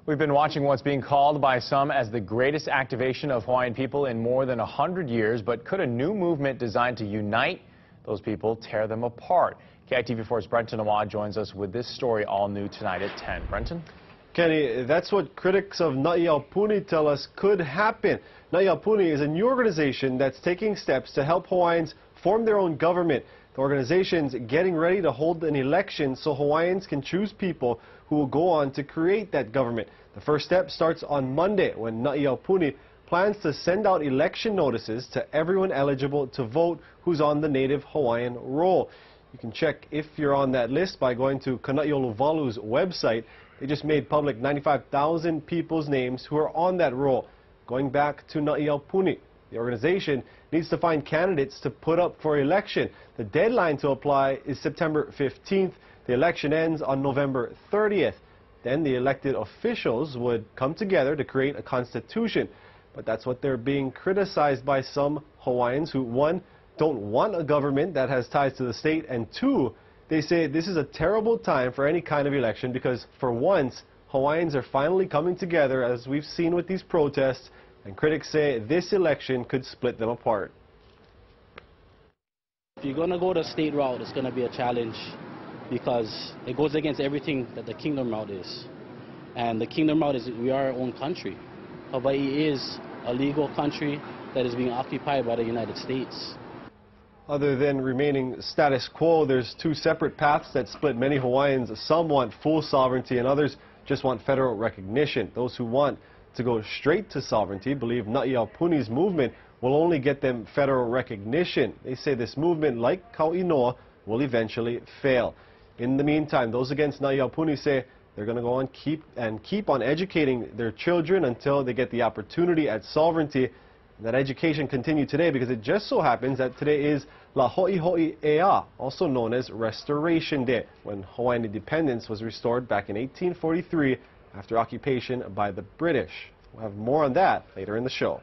We've been watching what's being called by some as the greatest activation of Hawaiian people in more than 100 years. But could a new movement designed to unite those people tear them apart? KITV4's Brenton Awad joins us with this story, all new tonight at 10. Brenton? Kenny, that's what critics of Aupuni tell us could happen. Aupuni is a new organization that's taking steps to help Hawaiians form their own government. The organization's getting ready to hold an election so Hawaiians can choose people who will go on to create that government. The first step starts on Monday when Aupuni plans to send out election notices to everyone eligible to vote who's on the native Hawaiian roll. You can check if you're on that list by going to Kanai'oluwalu's website. They just made public 95,000 people's names who are on that roll, going back to Aupuni. The organization needs to find candidates to put up for election. The deadline to apply is September 15th. The election ends on November 30th. Then the elected officials would come together to create a constitution. But that's what they're being criticized by some Hawaiians who, one, don't want a government that has ties to the state, and two, they say this is a terrible time for any kind of election because, for once, Hawaiians are finally coming together, as we've seen with these protests, and critics say this election could split them apart. If you're going to go the state route, it's going to be a challenge because it goes against everything that the kingdom route is. And the kingdom route is we are our own country. Hawaii is a legal country that is being occupied by the United States. Other than remaining status quo, there's two separate paths that split many Hawaiians. Some want full sovereignty and others just want federal recognition. Those who want to go straight to sovereignty believe Aupuni's movement will only get them federal recognition. They say this movement, like Kauinoa, will eventually fail. In the meantime, those against Aupuni say they're going to go on keep on educating their children until they get the opportunity at sovereignty. And that education continued today because it just so happens that today is La Ho'iho'i Ea, also known as Restoration Day, when Hawaiian independence was restored back in 1843 after occupation by the British. We'll have more on that later in the show.